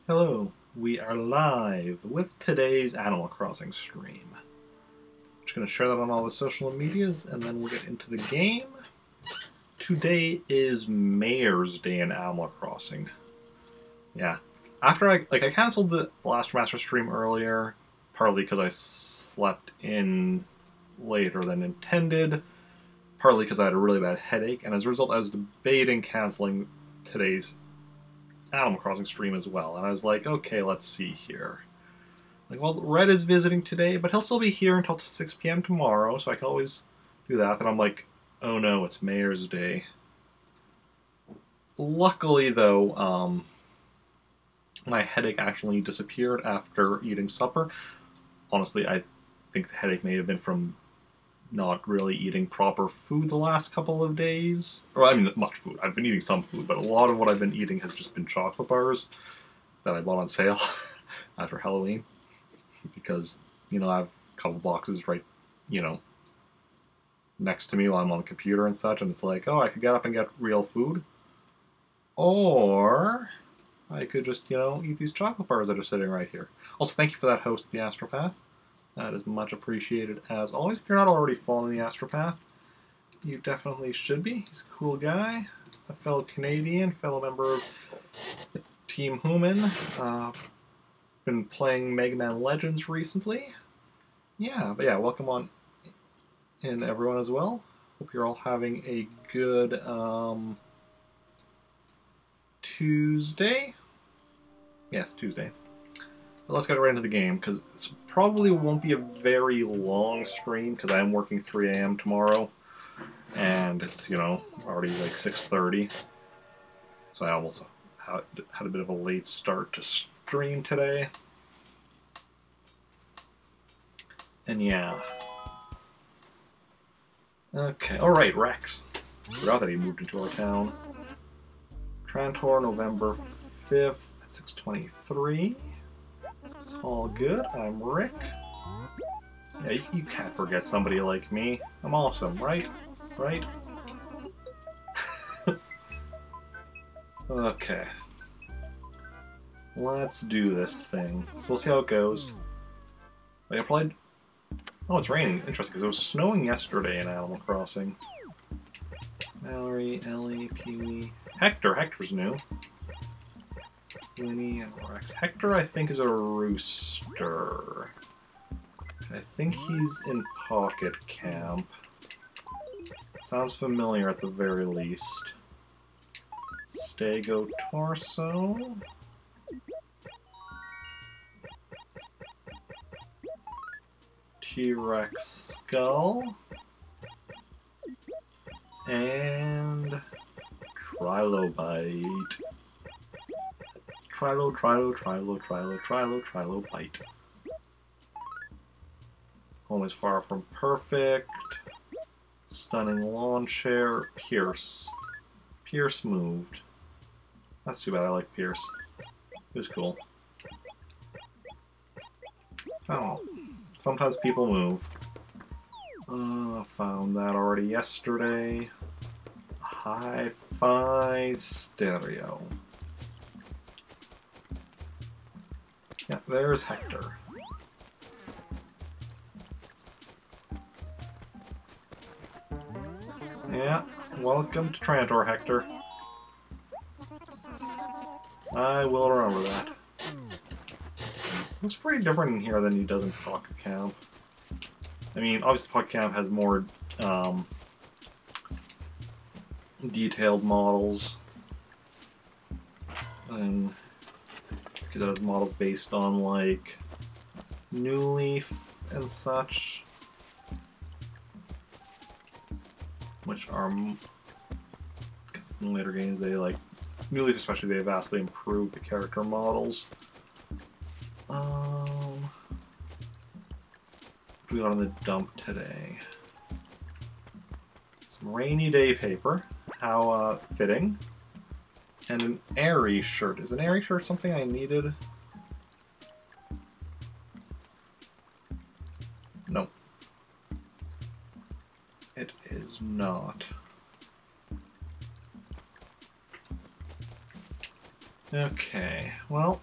Hello, we are live with today's Animal Crossing stream. Just going to share that on all the social medias and then we'll get into the game. Today is Mayor's Day in Animal Crossing. Yeah. After I canceled the Blaster Master stream earlier, partly because I slept in later than intended, partly because I had a really bad headache, and as a result I was debating canceling today's Animal Crossing stream as well. And I was like, okay, let's see here. Like, well, Red is visiting today, but he'll still be here until 6 p.m. tomorrow, so I can always do that. And I'm like, oh no, it's Mayor's Day. Luckily, though, my headache actually disappeared after eating supper. Honestly, I think the headache may have been from not really eating proper food the last couple of days. Or, I mean, not much food. I've been eating some food, but a lot of what I've been eating has just been chocolate bars that I bought on sale after Halloween. Because, I have a couple boxes right, next to me while I'm on the computer and such, and it's like, oh, I could get up and get real food. Or I could just, eat these chocolate bars that are sitting right here. Also, thank you for that host, the Astropath. That is much appreciated as always. If you're not already following the Astropath, you definitely should be. He's a cool guy, a fellow Canadian, fellow member of Team Human. Been playing Mega Man Legends recently. Yeah, but yeah, welcome on in everyone as well. Hope you're all having a good Tuesday. Yes, Tuesday. But let's get right into the game, because this probably won't be a very long stream, because I am working 3 a.m. tomorrow, and it's, already like 6:30, so I almost had a bit of a late start to stream today. And yeah. Okay, alright, Rex. Forgot that he moved into our town. Trantor, November 5th at 6:23. It's all good. I'm Rick. Yeah, you can't forget somebody like me. I'm awesome, right? Right? Okay. Let's do this thing. So we'll see how it goes. Like, I probably... Oh, it's raining. Interesting, because it was snowing yesterday in Animal Crossing. Mallory, Ellie, Pee-wee... Hector! Hector's new. Winnie and Rex. Hector, I think, is a rooster. I think he's in Pocket Camp. Sounds familiar at the very least. Stego Torso. T-Rex Skull. And Trilobite. Trilobite. Home is far from perfect. Stunning lawn chair. Pierce. Pierce moved. That's too bad, I like Pierce. He was cool. Oh. Sometimes people move. Found that already yesterday. Hi-Fi Stereo. Yeah, there's Hector. Yeah, welcome to Trantor, Hector. I will remember that. Looks pretty different in here than he does in Pocket Camp. I mean, obviously Pocket Camp has more detailed models. And because it has models based on, like, New Leaf and such. Which are... Because in later games they, like... New Leaf especially, they vastly improved the character models. What do we got on the dump today? Some rainy day paper. How fitting. And an airy shirt. Is an airy shirt something I needed? No. It is not. Okay, well,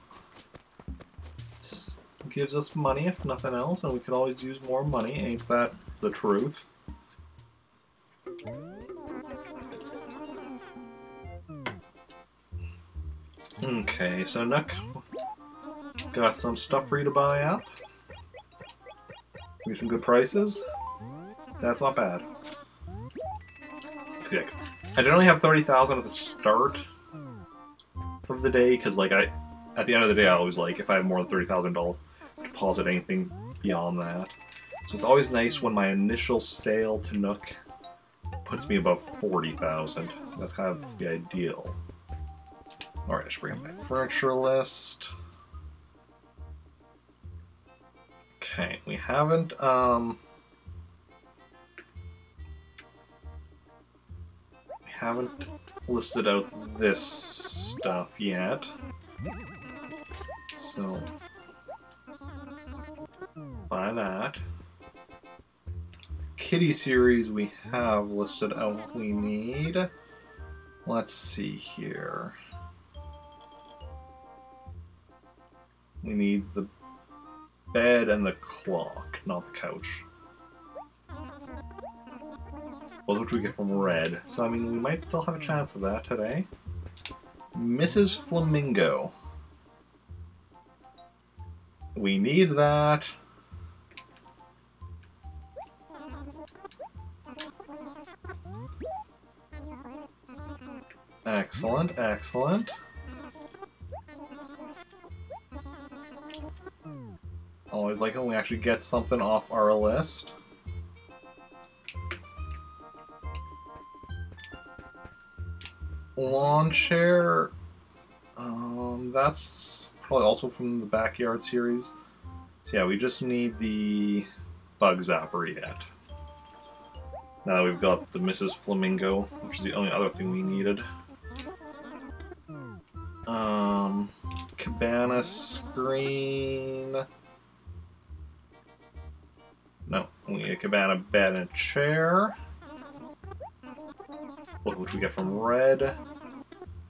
gives us money, if nothing else, and we could always use more money. Ain't that the truth? Okay, so Nook, got some stuff for you to buy up. Give me some good prices. That's not bad. Yeah, I generally have 30,000 at the start of the day, because like at the end of the day, I always like if I have more than $30,000, I'll deposit anything beyond that. So it's always nice when my initial sale to Nook puts me above 40,000. That's kind of the ideal. Alright, I should bring back furniture list. Okay, we haven't listed out this stuff yet. So buy that. Kitty series we have listed out what we need. Let's see here. We need the bed and the clock, not the couch. Both which we get from Red. So, I mean, we might still have a chance of that today. Mrs. Flamingo. We need that. Excellent, excellent. Always like it when we actually get something off our list. Lawn chair. That's probably also from the Backyard series. So yeah, we just need the Bug Zapper yet. Now that we've got the Mrs. Flamingo, which is the only other thing we needed. Cabana screen. No, we need a cabana bed and a chair. Both of which we get from Red.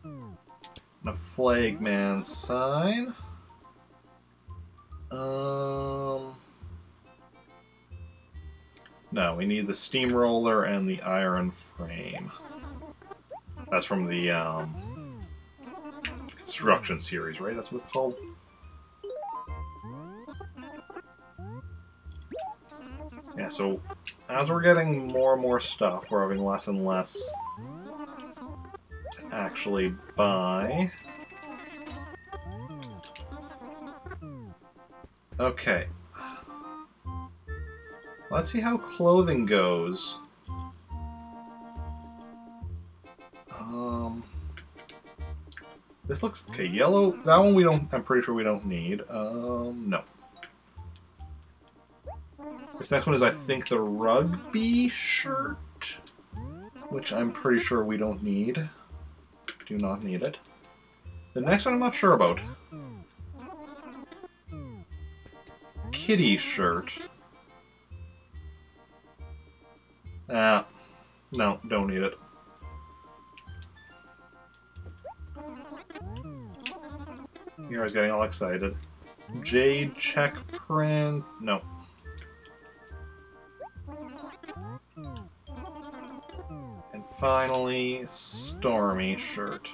And a Flagman sign. No, we need the steamroller and the iron frame. That's from the construction series, right? That's what it's called. Yeah, so as we're getting more and more stuff, we're having less and less to actually buy. Okay. Let's see how clothing goes. This looks okay. Yellow. That one we don't. I'm pretty sure we don't need. No. This next one is, I think, the rugby shirt, which I'm pretty sure we don't need. Do not need it. The next one I'm not sure about. Kitty shirt. No, don't need it. Here I was getting all excited. Jade check print. No. And finally, Stormy shirt.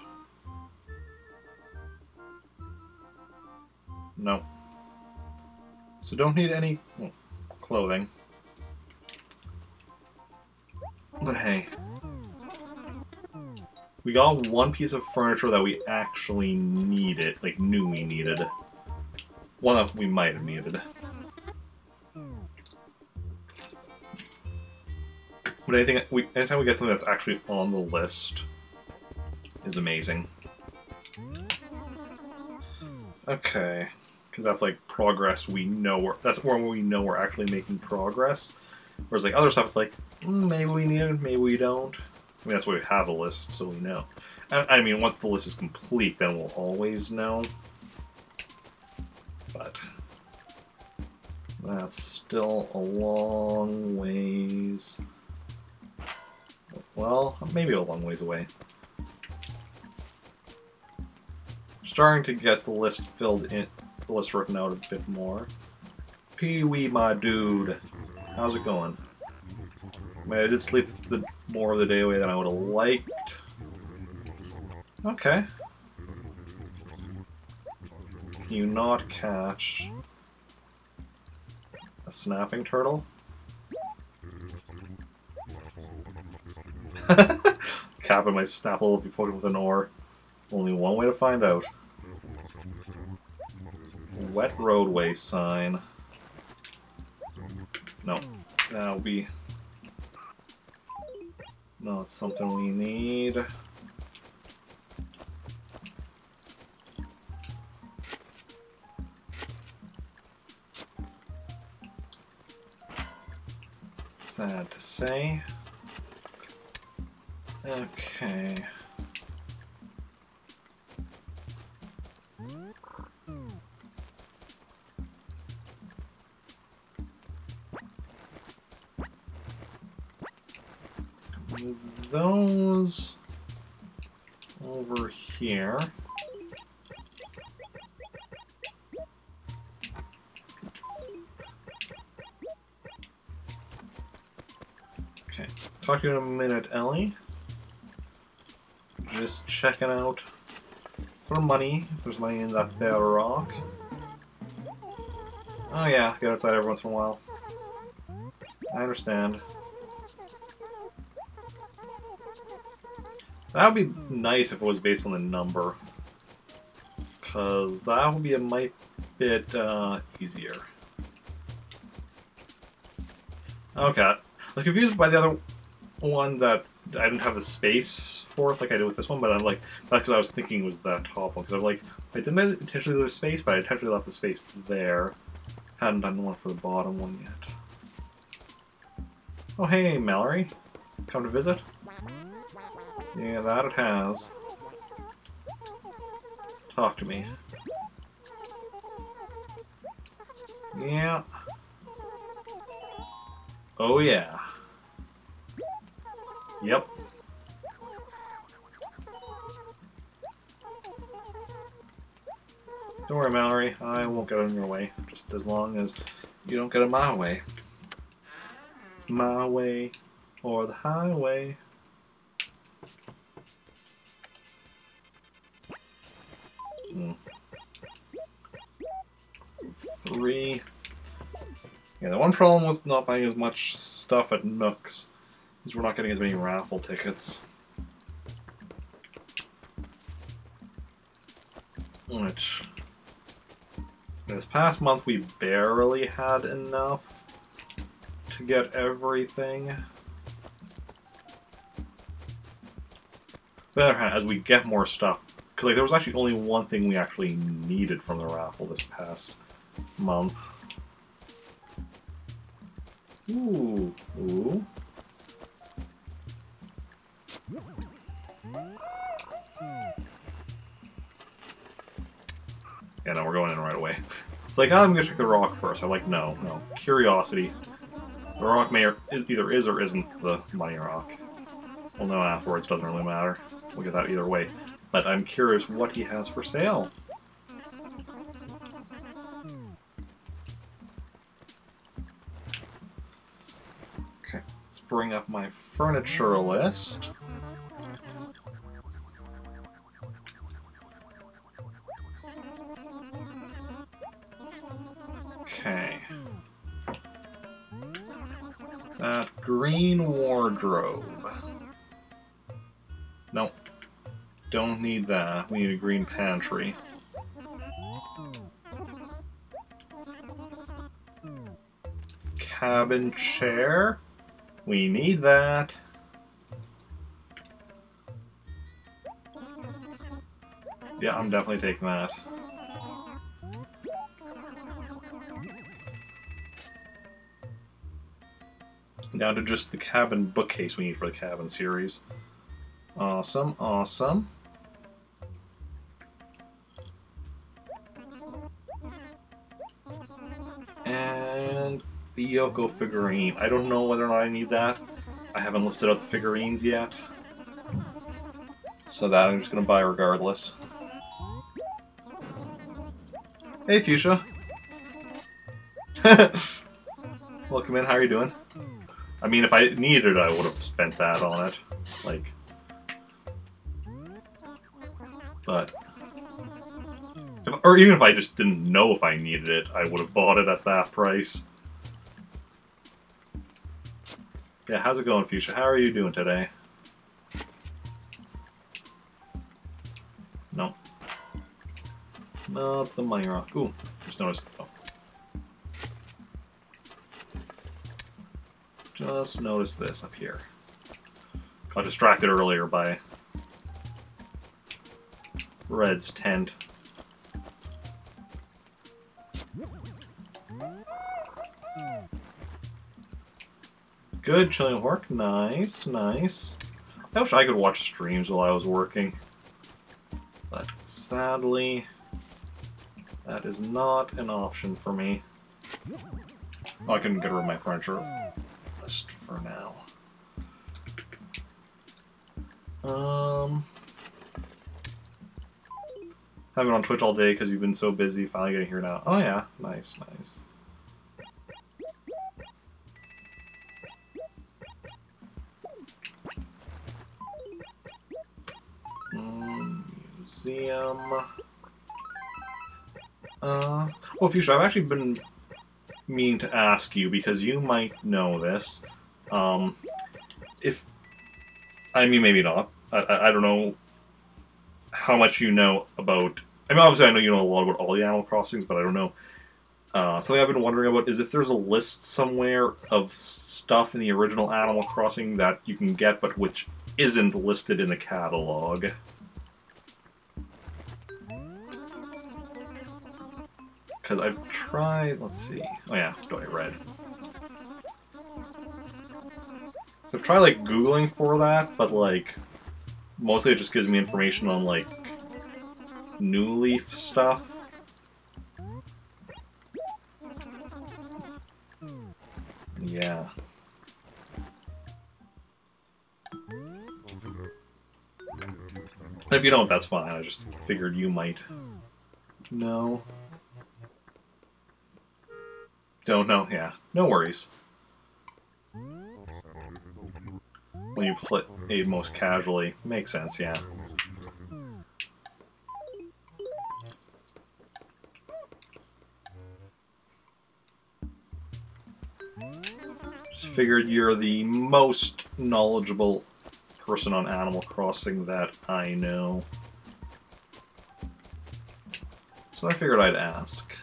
No. So don't need any clothing. But hey. We got one piece of furniture that we actually needed, like knew we needed. One that we might have needed. But anytime we get something that's actually on the list is amazing. Okay, because that's like progress. We know that's where we know we're actually making progress. Whereas like other stuff, it's like maybe we need it, maybe we don't. I mean, that's why we have a list, so we know. I mean, once the list is complete, then we'll always know. But that's still a long ways. Well, maybe a long ways away. Starting to get the list filled in, the list written out a bit more. Pee-wee, my dude. How's it going? I mean, I did sleep more of the day away than I would have liked. Okay. Can you not catch a snapping turtle? Capping my Snapple if you poke it with an oar. Only one way to find out. Wet roadway sign. No. That'll be not something we need. Sad to say. Okay. Move those over here. Okay. Talk to you in a minute, Ellie. Just checking out for money, if there's money in that bed rock. Oh yeah, get outside every once in a while. I understand. That would be nice if it was based on the number. Because that would be a bit easier. Okay. I was confused by the other one that I didn't have the space for it like I did with this one, but I'm like, that's because I was thinking it was that top one. Because I'm like, I didn't intentionally leave space, but I intentionally left the space there. Hadn't done one for the bottom one yet. Oh hey, Mallory. Come to visit? Yeah, that it has. Talk to me. Yeah. Oh yeah. Yep. Don't worry, Mallory. I won't get in your way. Just as long as you don't get in my way. It's my way or the highway. Hmm. 3. Yeah, the one problem with not buying as much stuff at Nooks is we're not getting as many raffle tickets. Which, this past month we barely had enough to get everything. But on the other hand, as we get more stuff, because like, there was actually only one thing we actually needed from the raffle this past month. Ooh, ooh. Yeah, no, we're going in right away. It's like, oh, I'm gonna check the rock first. I'm like, no, no. Curiosity. The rock may either is or isn't the money rock. We'll know afterwards, doesn't really matter. We'll get that either way. But I'm curious what he has for sale. Okay, let's bring up my furniture list. Okay. That green wardrobe. Nope. Don't need that. We need a green pantry. Cabin chair. We need that. Yeah, I'm definitely taking that. Down to just the cabin bookcase we need for the cabin series. Awesome, awesome. And the Yoko figurine. I don't know whether or not I need that. I haven't listed out the figurines yet. So that I'm just going to buy regardless. Hey, Fuchsia. Welcome in, how are you doing? I mean, if I needed it, I would have spent that on it. Like... But... Or even if I just didn't know if I needed it, I would have bought it at that price. Yeah, how's it going, Fuchsia? How are you doing today? No. Not the Minor Rock. Ooh, just noticed. Oh. Just noticed this up here. Got distracted earlier by Red's tent. Good, chilling at work. Nice, nice. I wish I could watch streams while I was working. But sadly, that is not an option for me. Oh, I can get rid of my furniture list for now. I've been on Twitch all day because you've been so busy. Finally getting here now. Oh yeah, nice, nice. Museum. Well, Fuchsia, I've actually been meaning to ask you because you might know this. I mean, maybe not. I don't know how much you know about... I mean, obviously I know you know a lot about all the Animal Crossings, but I don't know. Something I've been wondering about is if there's a list somewhere of stuff in the original Animal Crossing that you can get, but which isn't listed in the catalog. Because I've tried... Let's see. Oh yeah, Doi Red. So I've tried, like, Googling for that, but, like... Mostly it just gives me information on, like... New Leaf stuff. Yeah. If you don't, that's fine. I just figured you might know. Don't know, yeah. No worries. When you play most casually. Makes sense, yeah. Just figured you're the most knowledgeable person on Animal Crossing that I know. So I figured I'd ask.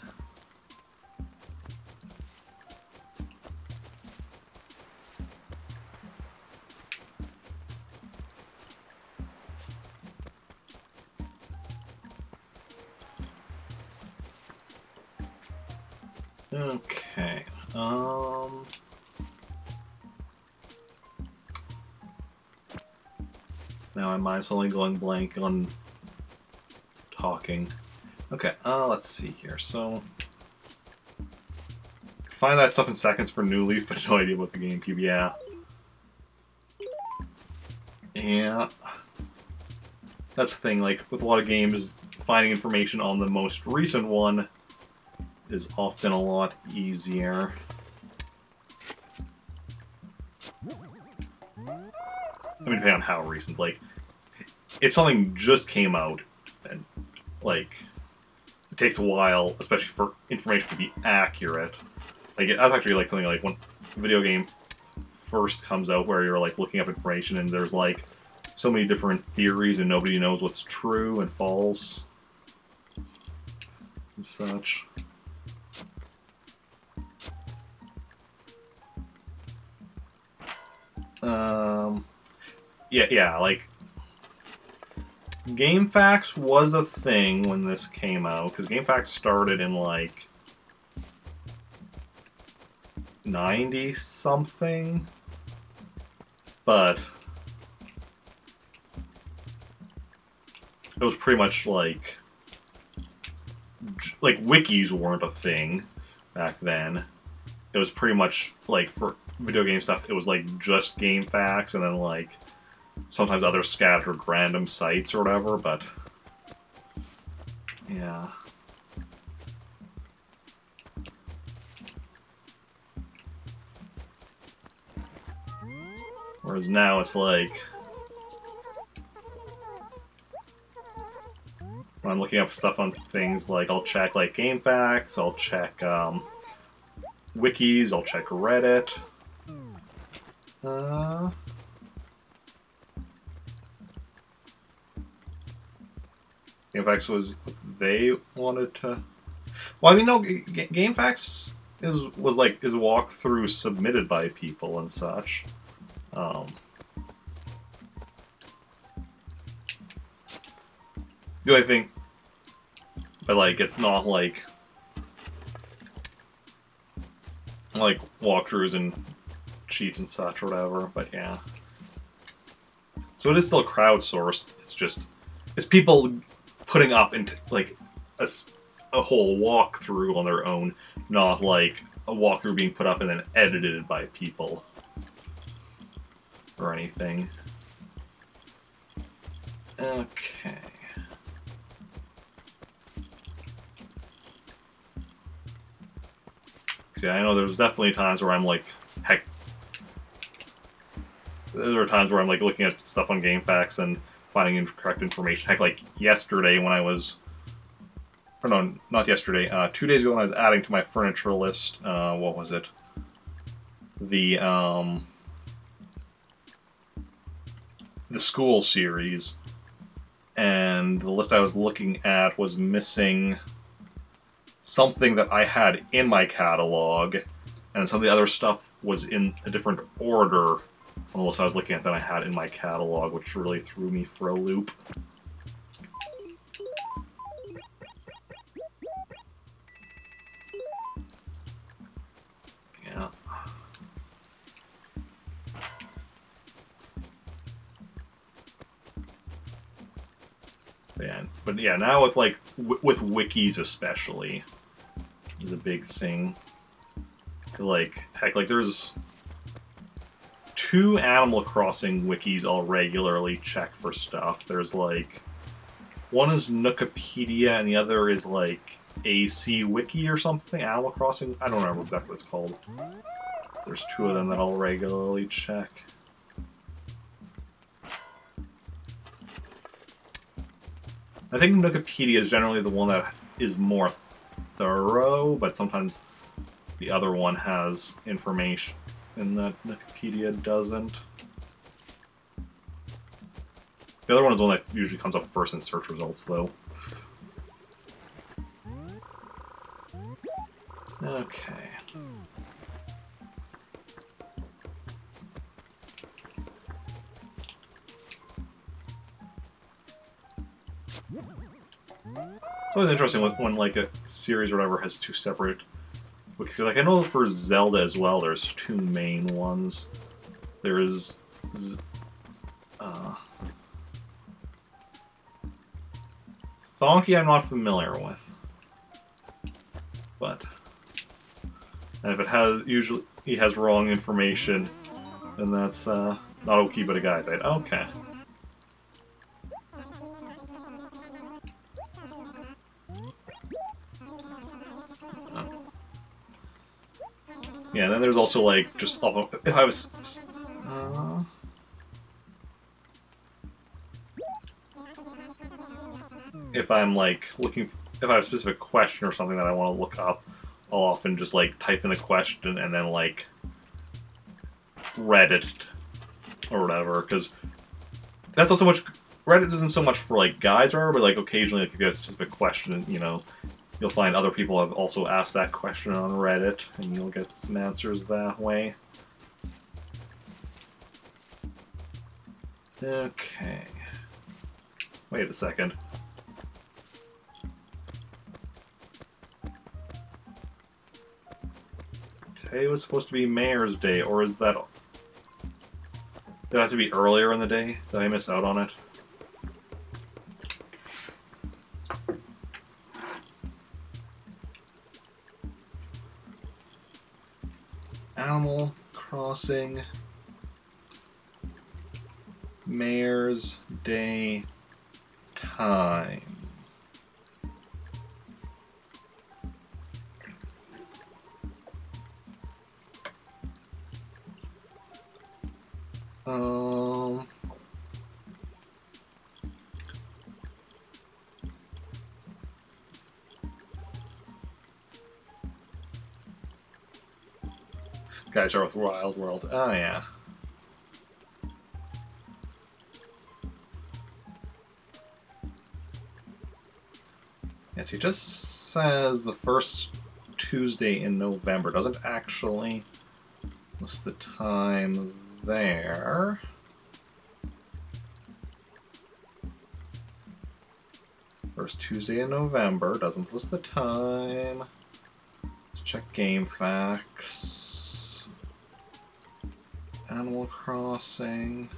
Okay, now my mind's only going blank on talking. Okay, let's see here. So, find that stuff in seconds for New Leaf, but no idea about the GameCube. Yeah. Yeah. That's the thing, like, with a lot of games, finding information on the most recent one is often a lot easier. I mean, depending on how recent. Like, if something just came out, and, like, it takes a while, especially for information to be accurate. Like, that's actually, like, something like when a video game first comes out where you're, like, looking up information and there's, like, so many different theories and nobody knows what's true and false and such. Yeah, like, GameFAQs was a thing when this came out, because GameFAQs started in, like, 90-something, but it was pretty much, like, wikis weren't a thing back then. It was pretty much, like, for video game stuff, it was, like, just GameFAQs, and then, like, sometimes other scattered random sites or whatever, but yeah. Whereas now it's like, when I'm looking up stuff on things, like I'll check like GameFAQs, I'll check wikis, I'll check Reddit. GameFAQs was they wanted to. Well, I mean, no, GameFAQs is a walkthrough submitted by people and such. Do I think, but like it's not like walkthroughs and cheats and such or whatever. But yeah, so it is still crowdsourced. It's people putting up into like a whole walkthrough on their own, not like a walkthrough being put up and then edited by people or anything. Okay. See, I know there's definitely times where I'm like, heck, there are times where I'm like looking at stuff on GameFAQs and finding incorrect information. Heck, like yesterday when I was, or no, not yesterday, 2 days ago when I was adding to my furniture list, what was it? The school series, and the list I was looking at was missing something that I had in my catalog, and some of the other stuff was in a different order on the list I was looking at than I had in my catalog, which really threw me for a loop. Yeah. But yeah, now with like with wikis especially is a big thing. Like heck, like there's 2 Animal Crossing wikis I'll regularly check for stuff. There's like one is Nookopedia and the other is like AC Wiki or something. Animal Crossing. I don't remember exactly what it's called. There's 2 of them that I'll regularly check. I think Nookopedia is generally the one that is more thorough, but sometimes the other one has information that Nookopedia doesn't. The other one is the one that usually comes up first in search results, though. Okay. So it's interesting when like a series or whatever has 2 separate wikis. Like I know for Zelda as well, there's 2 main ones. There is Donkey I'm not familiar with, but and if it has usually he has wrong information, then that's not a wiki but a guy's side. Okay. Yeah, and then there's also like just if I was if I'm like looking if I have a specific question or something that I want to look up, I'll often just like type in the question and then like Reddit or whatever, because that's not so much Reddit isn't so much for like guides or whatever, but like occasionally like if you have a specific question, you know, you'll find other people have also asked that question on Reddit, and you'll get some answers that way. Okay. Wait a second. Today was supposed to be Mayor's Day, or is that... Did it have to be earlier in the day? Did I miss out on it? Animal Crossing Mayor's Day time. Um... Guys are with Wild World. Oh, yeah. Yes, he just says the first Tuesday in November. Doesn't actually list the time there. First Tuesday in November. Doesn't list the time. Let's check GameFAQs. Animal Crossing.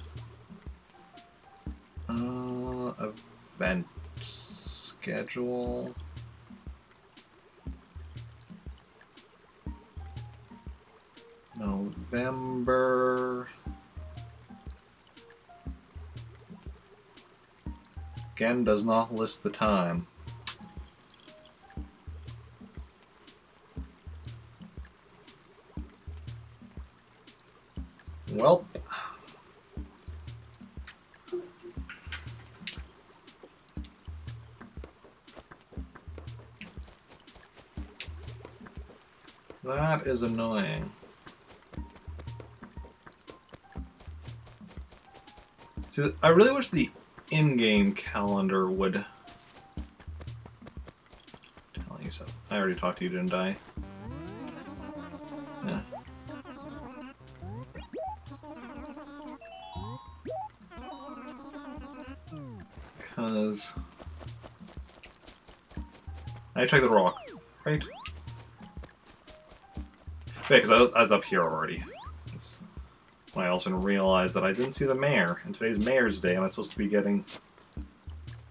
Event schedule. November. Again, does not list the time. Welp. That is annoying. See, I really wish the in-game calendar would tell you so. I already talked to you, didn't I? Yeah. Because I checked the rock, right? Yeah, because I was up here already. I also realized that I didn't see the mayor, and today's Mayor's Day. Am I supposed to be getting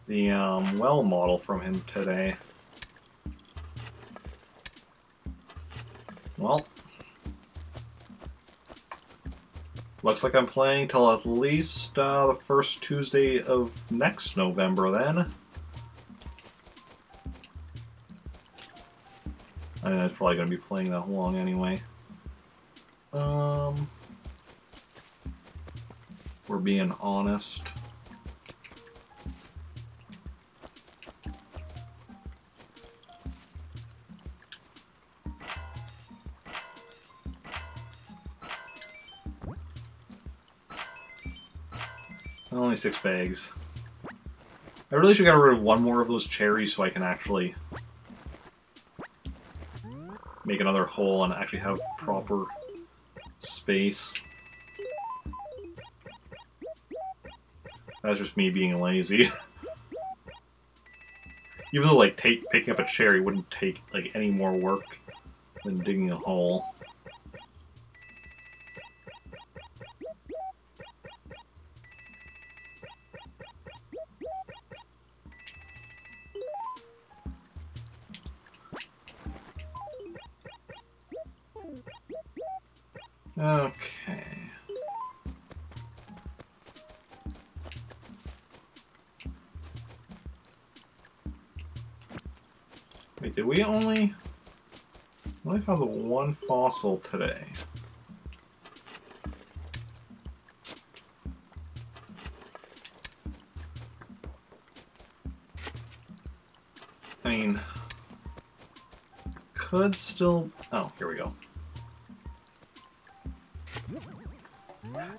the well model from him today? Well, looks like I'm playing till at least the first Tuesday of next November then. I mean, I was probably going to be playing that long anyway. We're being honest. Only 6 bags. I really should get rid of one more of those cherries so I can actually make another hole and actually have proper space. That's just me being lazy. Even though, like, picking up a cherry wouldn't take, like, any more work than digging a hole. Okay. Wait, did we only found the one fossil today? I mean, could still... Oh, here we go.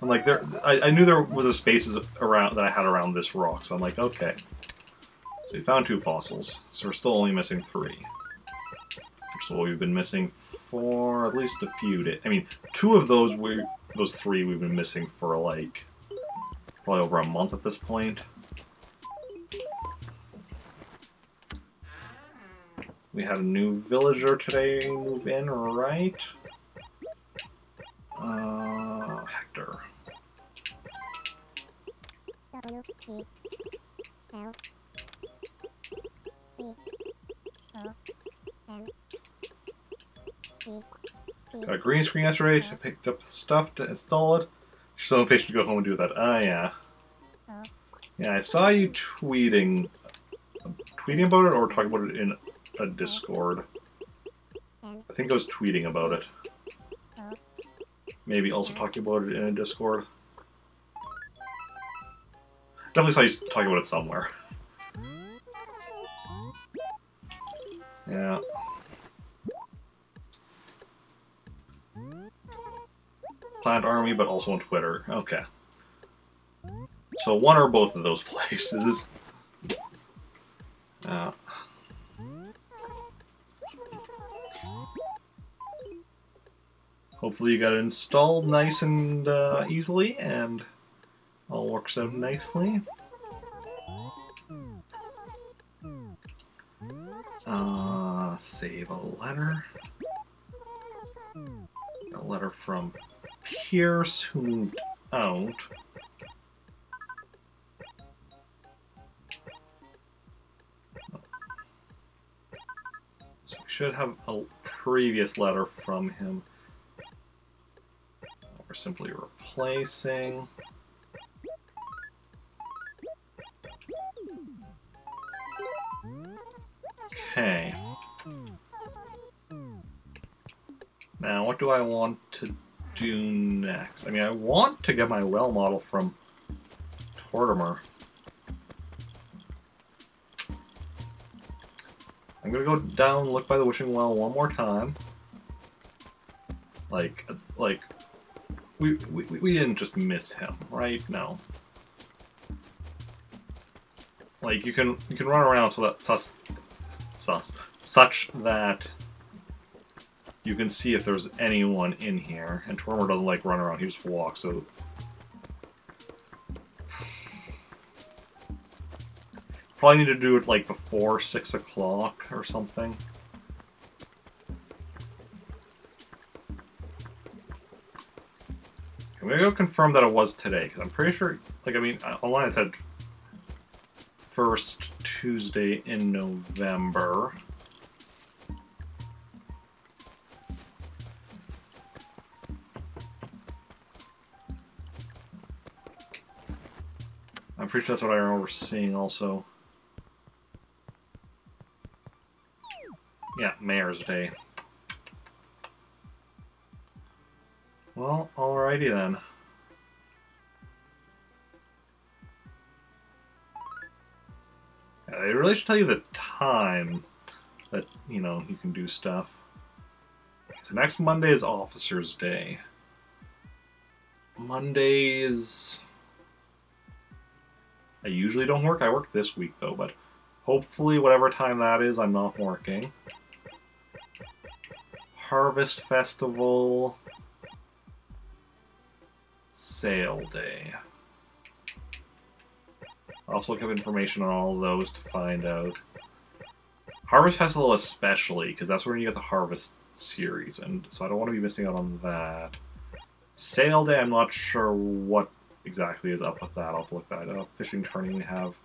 I'm like, I knew there was a spaces around that I had around this rock, so I'm like, okay. So we found 2 fossils, so we're still only missing 3. So we've been missing for at least a few days. I mean, 2 of those those 3 we've been missing for like probably over a month at this point. We had a new villager today move in, right? Hector. Got a green screen yesterday. I picked up stuff to install it. She's so impatient to go home and do that. Ah, yeah. Yeah, I saw you tweeting about it or talking about it in a Discord. I think I was tweeting about it. Maybe also talking about it in a Discord. Definitely saw you talking about it somewhere. Yeah. Planet Army, but also on Twitter. Okay. So one or both of those places. Hopefully you got it installed nice and easily, and all works out nicely. Save a letter. A letter from Pierce, who moved out. So we should have a previous letter from him. We're simply replacing. Okay. Now, what do I want to do next? I mean, I want to get my well model from Tortimer. I'm gonna go down, look by the wishing well one more time. Like, we didn't just miss him, right? No. Like, you can run around so that such that you can see if there's anyone in here. And Tortimer doesn't like run around; he just walks. So probably need to do it like before 6 o'clock or something. I'm gonna go confirm that it was today, because I'm pretty sure, like, I mean, online it said first Tuesday in November. I'm pretty sure that's what I remember seeing also. Yeah, Mayor's Day. Well, alrighty then. Yeah, they really should tell you the time that, you know, you can do stuff. So next Monday is Officer's Day. Mondays... I usually don't work. I work this week, though, but hopefully whatever time that is, I'm not working. Harvest Festival... Sale Day. I'll also look up information on all of those to find out. Harvest Festival especially, because that's where you get the Harvest series, and so I don't want to be missing out on that. Sale Day, I'm not sure what exactly is up with that. I'll have to look that up. Fishing Tourney we have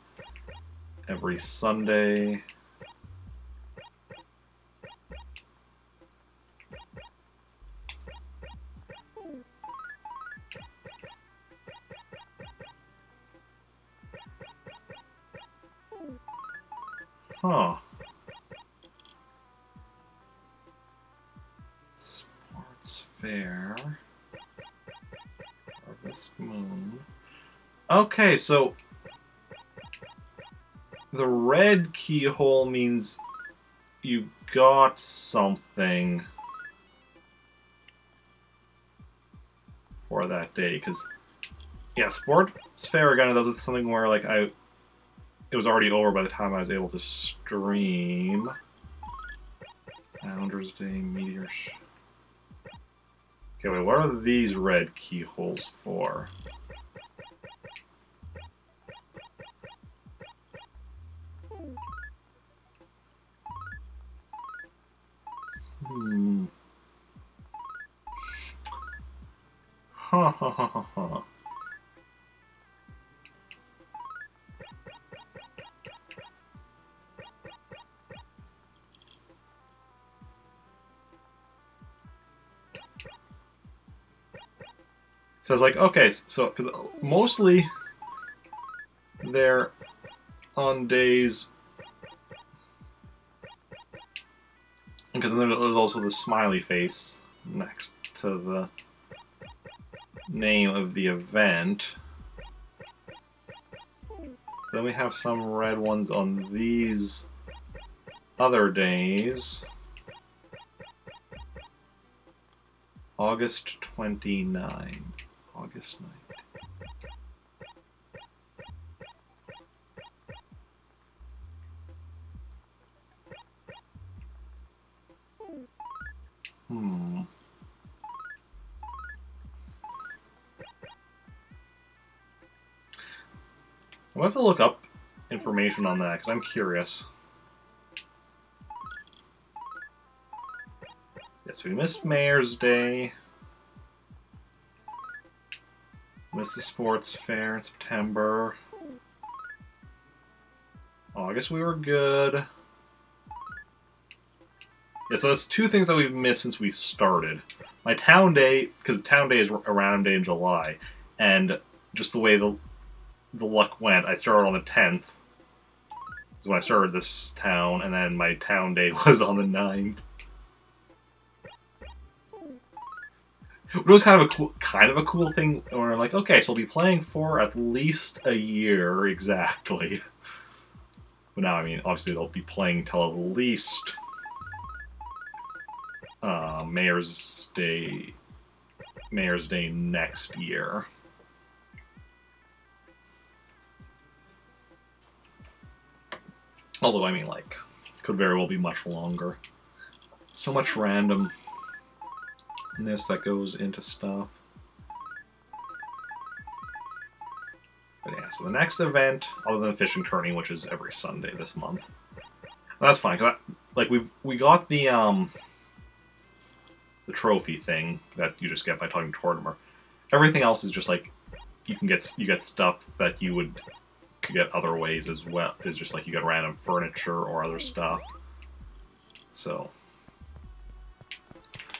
every Sunday. Huh. Sports Fair. Harvest Moon. Okay, so the red keyhole means you got something for that day, because yeah, Sports Fair again does something where like it was already over by the time I was able to stream. Founders Day, Meteor. Okay, wait, what are these red keyholes for? Ha ha ha ha ha. So I was like, okay, so, because mostly they're on days, because then there's also the smiley face next to the name of the event. Then we have some red ones on these other days. August 29. August 9th. I'm going to have to look up information on that, because I'm curious. Yes, we missed Mayor's Day. Missed the sports fair in September. August we were good. Yeah, so that's two things that we've missed since we started. My town day, because town day is a random day in July, and just the way the luck went, I started on the 10th. Is when I started this town, and then my town day was on the 9th. It was kind of a cool thing where I'm like, okay, so I'll be playing for at least a year exactly. But now, I mean, obviously they'll be playing till at least Mayor's Day next year. Although, I mean, like, could very well be much longer. So much randomness that goes into stuff. But yeah, so the next event, other than fishing tourney, which is every Sunday this month, that's fine. Cause we got the trophy thing that you just get by talking to Tortimer. Everything else is just like you get stuff that you could get other ways as well. It's just like you get random furniture or other stuff. So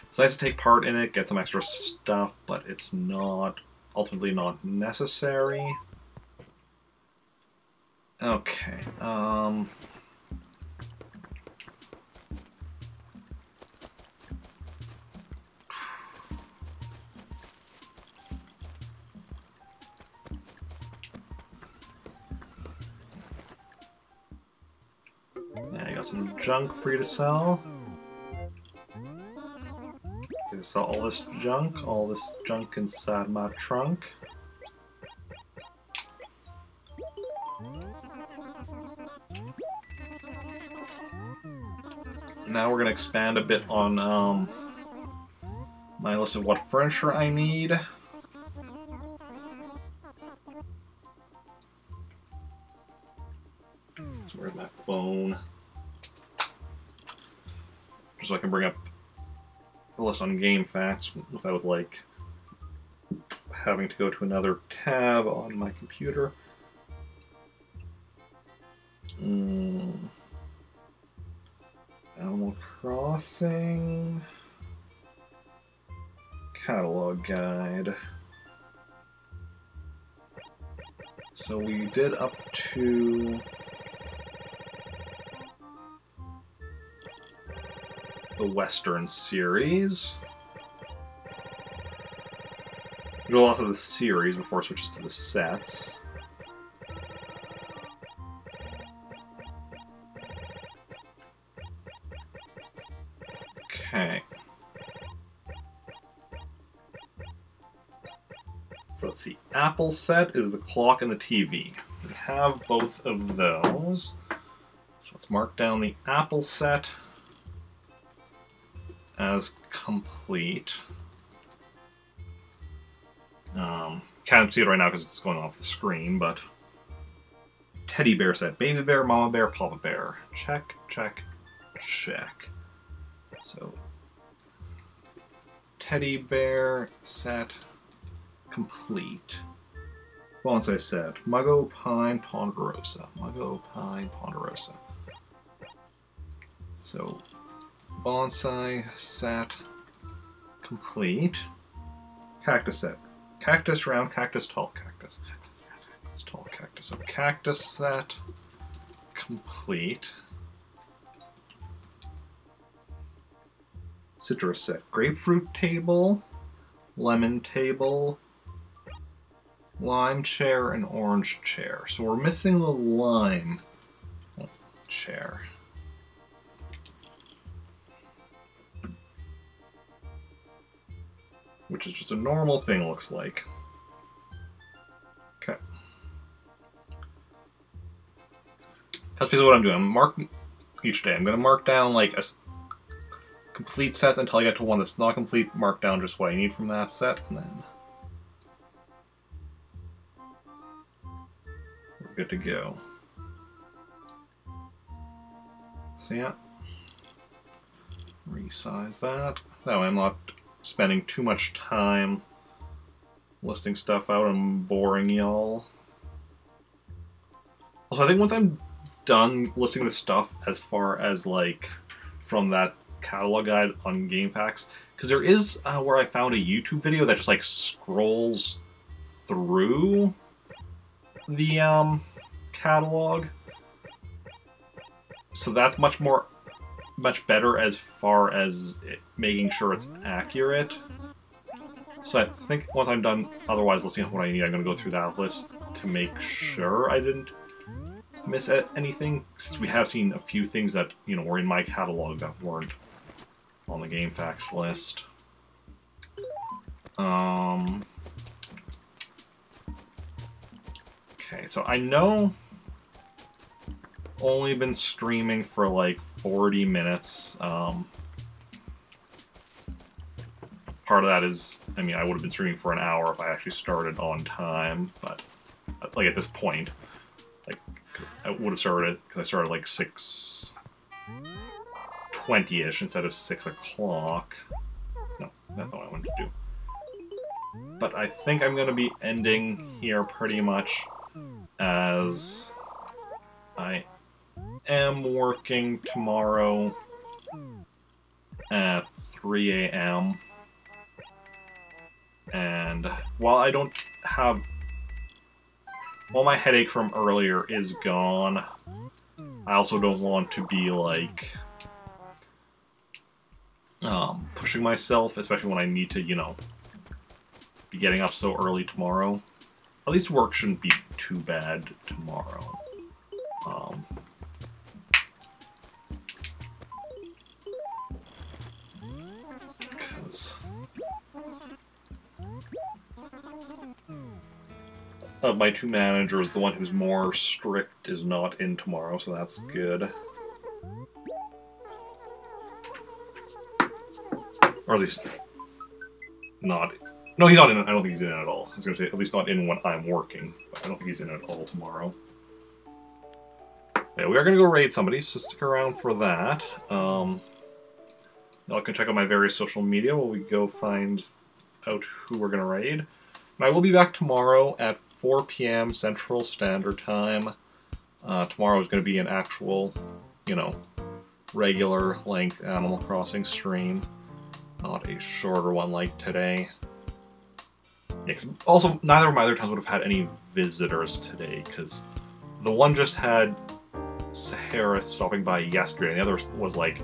it's nice to take part in it, get some extra stuff, but it's ultimately not necessary. Okay, yeah, I got some junk for you to sell. You sell all this junk inside my trunk. Now we're going to expand a bit on my list of what furniture I need. So where's my phone? Just so I can bring up the list on GameFAQs without, like, having to go to another tab on my computer. Animal Crossing catalog guide. So we did up to the Western series. We do lots of the series before it switches to the sets. Okay. So let's see. Apple set is the clock and the TV. We have both of those. So let's mark down the Apple set as complete. Can't see it right now because it's going off the screen, but teddy bear set. Baby bear, mama bear, papa bear. Check, check, check. So, teddy bear set complete. Bonsai set. Muggo Pine Ponderosa. Muggo Pine Ponderosa. So, bonsai set complete. Cactus set. Cactus round, cactus tall, cactus. Cactus tall, cactus. So, cactus set complete. Citrus set. Grapefruit table, lemon table, lime chair and orange chair. So we're missing the lime chair. Which is just a normal thing, looks like. Okay. That's basically what I'm doing. I'm marking each day. I'm going to mark down like a complete set until I get to one that's not complete. Mark down just what I need from that set, and then we're good to go. So yeah, resize that. That way I'm not spending too much time listing stuff out and boring y'all. Also, I think once I'm done listing the stuff as far as like from that catalog guide on GameFAQs, because there is where I found a YouTube video that just like scrolls through the catalog, so that's much better as far as making sure it's accurate. So I think once I'm done otherwise listing out what I need, I'm going to go through that list to make sure I didn't miss anything, since we have seen a few things that, you know, were in my catalog that weren't on the GameFAQs list. Okay, so I know only been streaming for like 40 minutes. Part of that is, I mean, I would have been streaming for an hour if I actually started on time, but like at this point, like I would have started, because I started like 6:20ish instead of 6 o'clock. No, that's not what I wanted to do. But I think I'm going to be ending here pretty much, as I am working tomorrow at 3 a.m. And while my headache from earlier is gone, I also don't want to be like pushing myself, especially when I need to, you know, be getting up so early tomorrow. At least work shouldn't be too bad tomorrow. Because of my two managers, the one who's more strict is not in tomorrow, so that's good. Or at least not. No, he's not in. I don't think he's in at all. I was going to say, at least not in when I'm working. But I don't think he's in at all tomorrow. Yeah, we are going to go raid somebody, so stick around for that. Y'all can check out my various social media while we go find out who we're going to raid. And I will be back tomorrow at 4 p.m. Central Standard Time. Tomorrow is going to be an actual, you know, regular length Animal Crossing stream. Not a shorter one like today. Yeah, also, neither of my other times would have had any visitors today, because the one just had Sahara stopping by yesterday, and the other was like,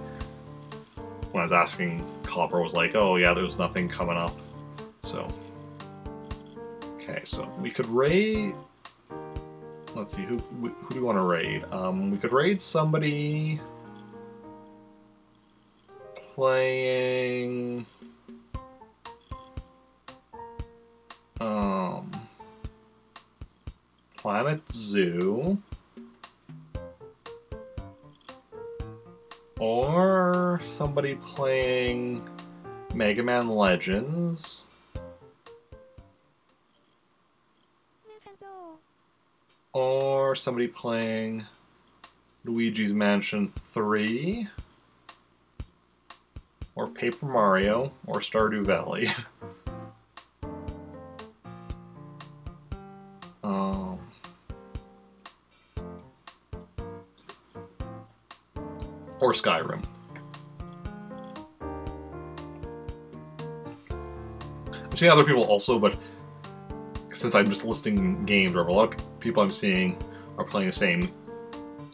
when I was asking, Copper was like, oh yeah, there's nothing coming up. So, okay, so we could raid. Let's see, who do we want to raid? We could raid somebody playing Planet Zoo, or somebody playing Mega Man Legends, or somebody playing Luigi's Mansion 3, or Paper Mario, or Stardew Valley. Or Skyrim. I'm seeing other people also, but since I'm just listing games, or a lot of people I'm seeing are playing the same.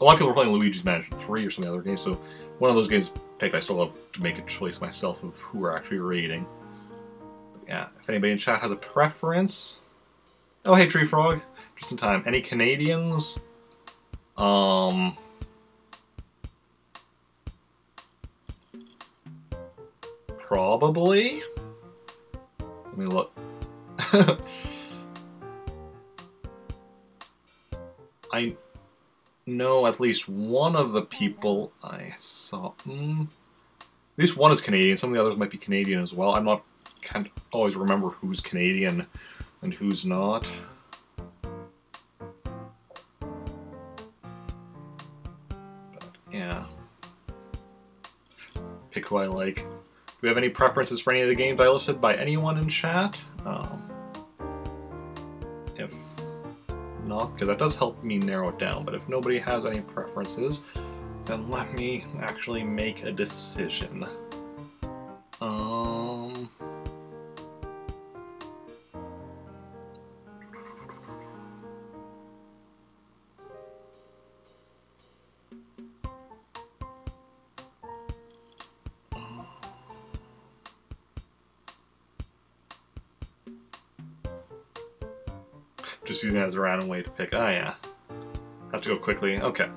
A lot of people are playing Luigi's Mansion 3 or some other games, so one of those games picked, I still have to make a choice myself of who we're actually raiding. But yeah, if anybody in chat has a preference, Oh, hey, Tree Frog. Just in time. Any Canadians? Probably. Let me look. I know at least one of the people I saw. At least one is Canadian. Some of the others might be Canadian as well. Can't always remember who's Canadian and who's not. But yeah. Pick who I like. Do we have any preferences for any of the games I listed by anyone in chat? If not, because that does help me narrow it down, but if nobody has any preferences, then let me actually make a decision. Just using it as a random way to pick. Oh yeah. Have to go quickly. Okay.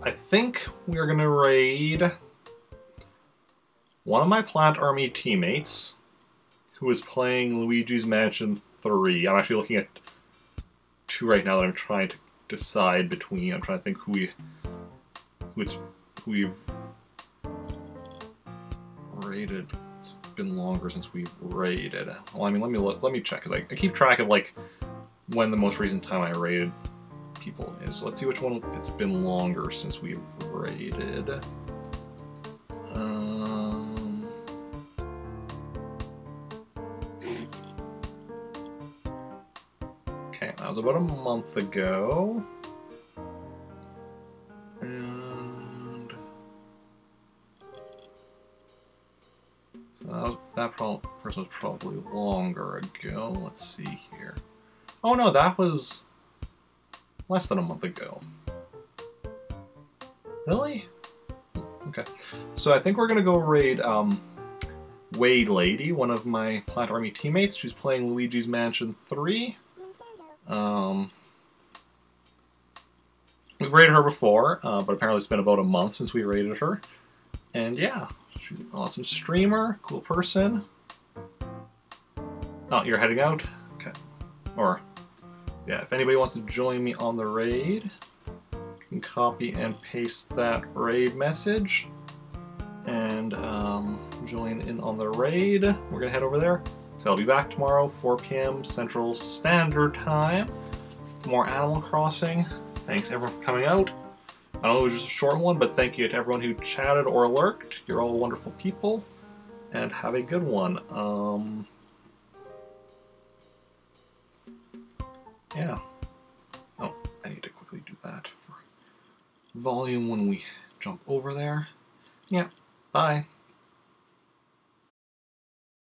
I think we're gonna raid one of my Plant Army teammates who is playing Luigi's Mansion 3. I'm actually looking at 2 right now that I'm trying to decide between. I'm trying to think who we've raided. It's been longer since we've raided. Well, I mean, let me check, because I keep track of like when the most recent time I raided people is. So let's see which one it's been longer since we've raided. Okay, that was about a month ago. And so that person was probably longer ago. Let's see here. Oh no, that was less than a month ago. Really? Okay. So I think we're gonna go raid Wade Lady, one of my Plant Army teammates. She's playing Luigi's Mansion 3. We've raided her before, but apparently it's been about a month since we raided her. And yeah, she's an awesome streamer, cool person. Oh, you're heading out? Okay. Or, yeah, if anybody wants to join me on the raid, you can copy and paste that raid message and join in on the raid. We're gonna head over there. So I'll be back tomorrow, 4 p.m. Central Standard Time for more Animal Crossing. Thanks everyone for coming out. I know it was just a short one, but thank you to everyone who chatted or lurked. You're all wonderful people, and have a good one. Yeah. Oh, I need to quickly do that for volume when we jump over there. Yeah, bye.